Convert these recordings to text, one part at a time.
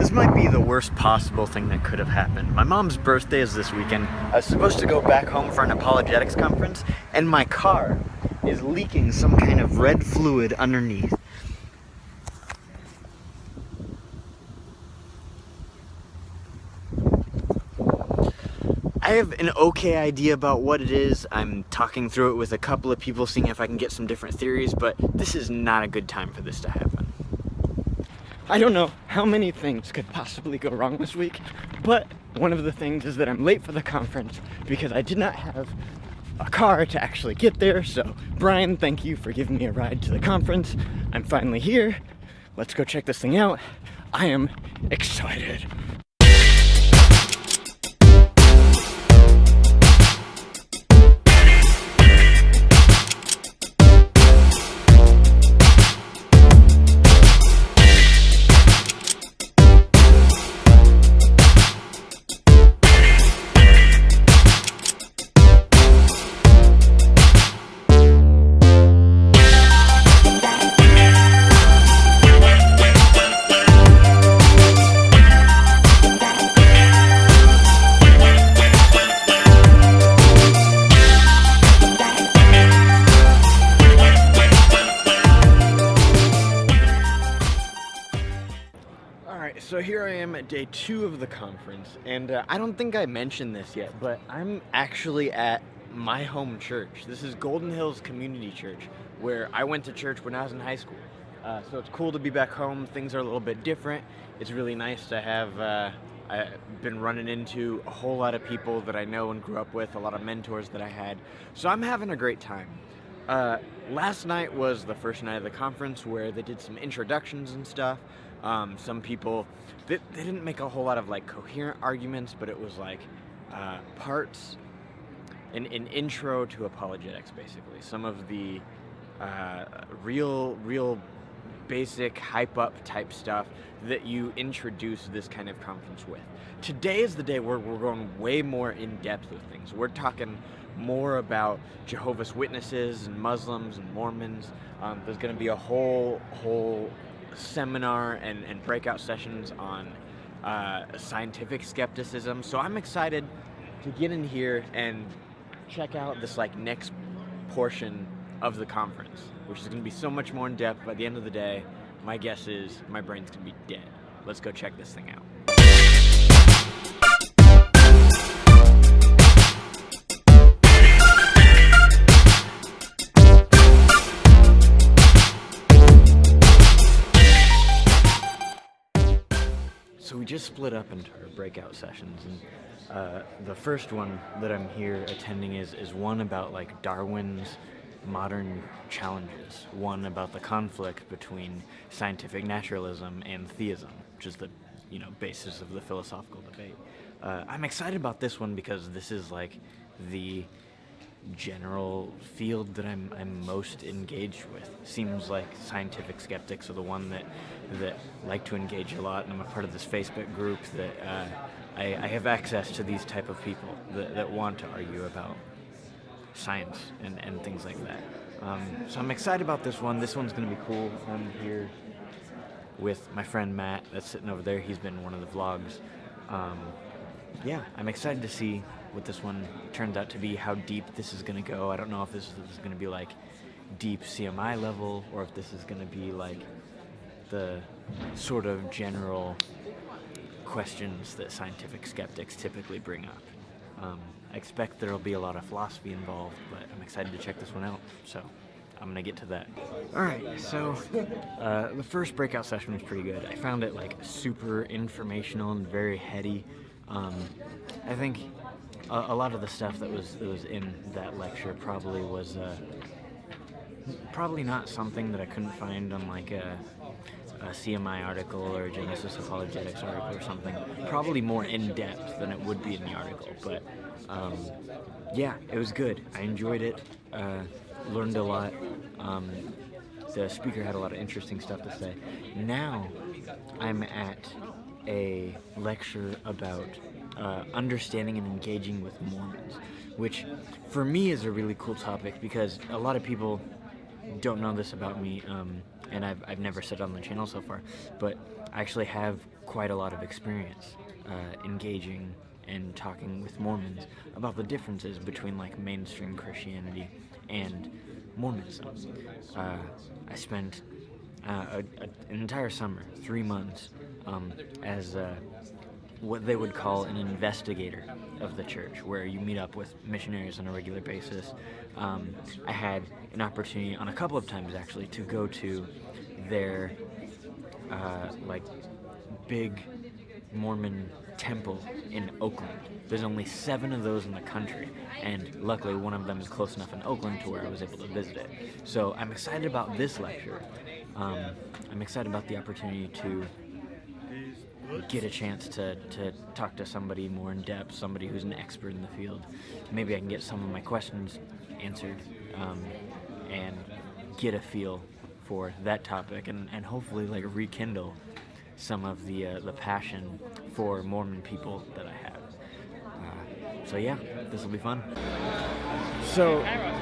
This might be the worst possible thing that could have happened. My mom's birthday is this weekend. I was supposed to go back home for an apologetics conference, and my car is leaking some kind of red fluid underneath. I have an okay idea about what it is. I'm talking through it with a couple of people, seeing if I can get some different theories, but this is not a good time for this to happen. I don't know how many things could possibly go wrong this week, but one of the things is that I'm late for the conference because I did not have a car to actually get there. So Brian, thank you for giving me a ride to the conference. I'm finally here. Let's go check this thing out. I am excited. So here I am at day 2 of the conference, and I don't think I mentioned this yet, but I'm actually at my home church. This is Golden Hills Community Church, where I went to church when I was in high school. So it's cool to be back home. Things are a little bit different. It's really nice to have, I've been running into a whole lot of people that I know and grew up with, a lot of mentors that I had. So I'm having a great time. Last night was the first night of the conference where they did some introductions and stuff. Some people, they didn't make a whole lot of like coherent arguments, but it was like parts, an intro to apologetics, basically. Some of the real basic hype up type stuff that you introduce this kind of conference with. Today is the day where we're going way more in depth with things. We're talking more about Jehovah's Witnesses and Muslims and Mormons. There's going to be a whole seminar and breakout sessions on scientific skepticism. So I'm excited to get in here and check out this like next portion of the conference, which is going to be so much more in depth. By the end of the day, my guess is my brain's going to be dead. Let's go check this thing out. So we just split up into our breakout sessions, and the first one that I'm here attending is one about like Darwin's modern challenges, one about the conflict between scientific naturalism and theism, which is the basis of the philosophical debate. I'm excited about this one because this is like the general field that I'm most engaged with. Seems like scientific skeptics are the one that like to engage a lot, and I'm a part of this Facebook group that I have access to these type of people that want to argue about science and things like that. So I'm excited about this one. This one's going to be cool. I'm here with my friend Matt that's sitting over there. He's been in one of the vlogs. Yeah, I'm excited to see what this one turns out to be, how deep this is going to go. I don't know if this is going to be like deep CMI level, or if this is going to be like the sort of general questions that scientific skeptics typically bring up. I expect there'll be a lot of philosophy involved, but I'm excited to check this one out, so I'm gonna get to that. Alright, so the first breakout session was pretty good. I found it like super informational and very heady. I think a lot of the stuff that was in that lecture probably was probably not something that I couldn't find on like a CMI article or a Genesis Apologetics article or something. Probably more in-depth than it would be in the article, but yeah, it was good. I enjoyed it, learned a lot. The speaker had a lot of interesting stuff to say. Now I'm at a lecture about understanding and engaging with Mormons, which for me is a really cool topic because a lot of people don't know this about me. and I've never said on the channel so far, but I actually have quite a lot of experience engaging and talking with Mormons about the differences between like mainstream Christianity and Mormonism. I spent an entire summer, 3 months, as what they would call an investigator of the church, where you meet up with missionaries on a regular basis. I had an opportunity on a couple of times actually to go to their like big Mormon temple in Oakland. There's only 7 of those in the country, and luckily one of them is close enough in Oakland to where I was able to visit it. So I'm excited about this lecture. I'm excited about the opportunity to get a chance to talk to somebody more in depth, somebody who's an expert in the field. Maybe I can get some of my questions answered, and get a feel for that topic, and hopefully like rekindle some of the passion for Mormon people that I have. So yeah, this will be fun. So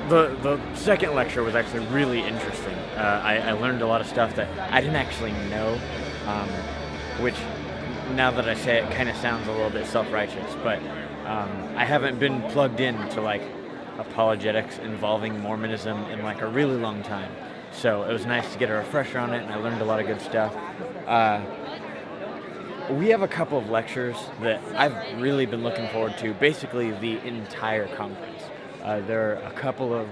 the second lecture was actually really interesting. I learned a lot of stuff that I didn't actually know, which now that I say it kind of sounds a little bit self-righteous, but I haven't been plugged in to like apologetics involving Mormonism in like a really long time. So it was nice to get a refresher on it, and I learned a lot of good stuff. We have a couple of lectures that I've really been looking forward to, basically the entire conference. There are a couple of...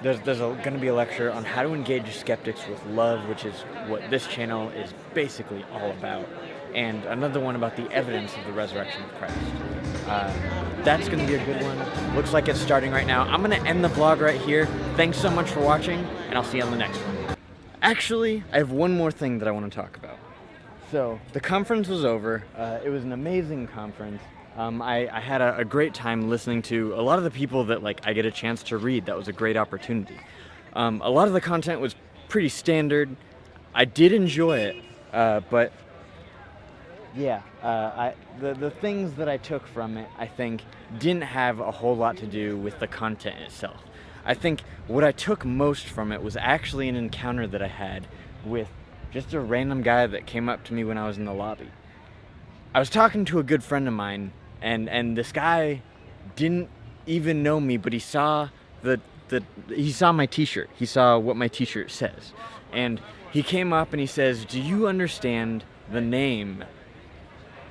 There's going to be a lecture on how to engage skeptics with love, which is what this channel is basically all about, and another one about the evidence of the resurrection of Christ. That's going to be a good one. Looks like it's starting right now. I'm going to end the vlog right here. Thanks so much for watching, and I'll see you on the next one. Actually, I have one more thing that I want to talk about. So, the conference was over. It was an amazing conference. I had a great time listening to a lot of the people that like I get a chance to read. That was a great opportunity. A lot of the content was pretty standard. I did enjoy it, but yeah, the things that I took from it, I think, didn't have a whole lot to do with the content itself. I think what I took most from it was actually an encounter that I had with just a random guy that came up to me when I was in the lobby. I was talking to a good friend of mine, and this guy didn't even know me, but he saw he saw my t-shirt. He saw what my t-shirt says. And he came up and he says, "Do you understand the name,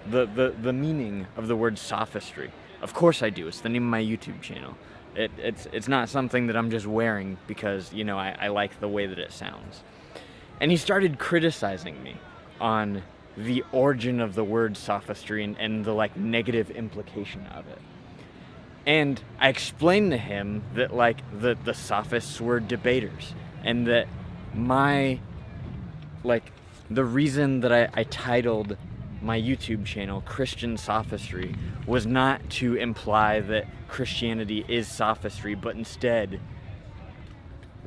the meaning of the word sophistry?" Of course I do. It's the name of my YouTube channel. It's not something that I'm just wearing because, you know, I like the way that it sounds. And he started criticizing me on the origin of the word sophistry and the like negative implication of it. And I explained to him that like the sophists were debaters, and that the reason that I titled my YouTube channel Christian Sophistry was not to imply that Christianity is sophistry, but instead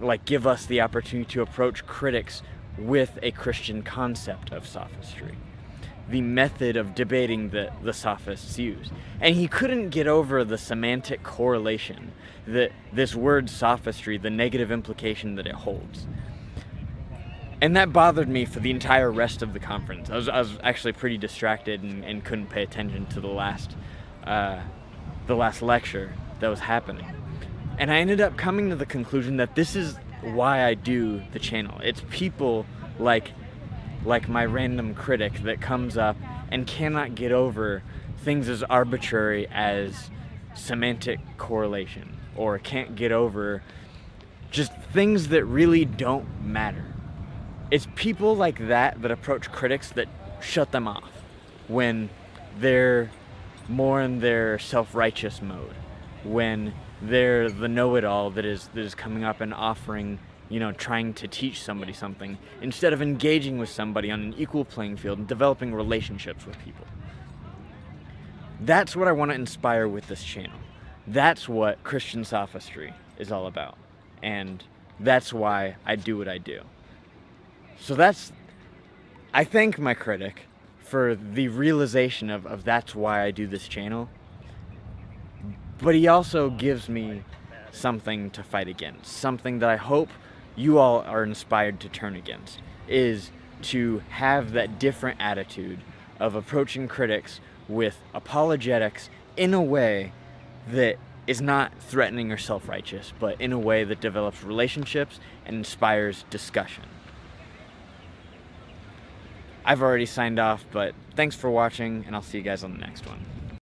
like give us the opportunity to approach critics with a Christian concept of sophistry, the method of debating that the sophists use. And he couldn't get over the semantic correlation that this word sophistry, the negative implication that it holds. And that bothered me for the entire rest of the conference. I was actually pretty distracted and couldn't pay attention to the last lecture that was happening. And I ended up coming to the conclusion that this is why I do the channel. It's people like my random critic that comes up and cannot get over things as arbitrary as semantic correlation, or can't get over just things that really don't matter. It's people like that approach critics that shut them off when they're more in their self-righteous mode, when they're the know-it-all that is coming up and offering, you know, trying to teach somebody something, instead of engaging with somebody on an equal playing field and developing relationships with people. That's what I want to inspire with this channel. That's what Christian Sophistry is all about. And that's why I do what I do. So I thank my critic for the realization of that's why I do this channel. But he also gives me something to fight against, something that I hope you all are inspired to turn against, is to have that different attitude of approaching critics with apologetics in a way that is not threatening or self-righteous, but in a way that develops relationships and inspires discussion. I've already signed off, but thanks for watching, and I'll see you guys on the next one.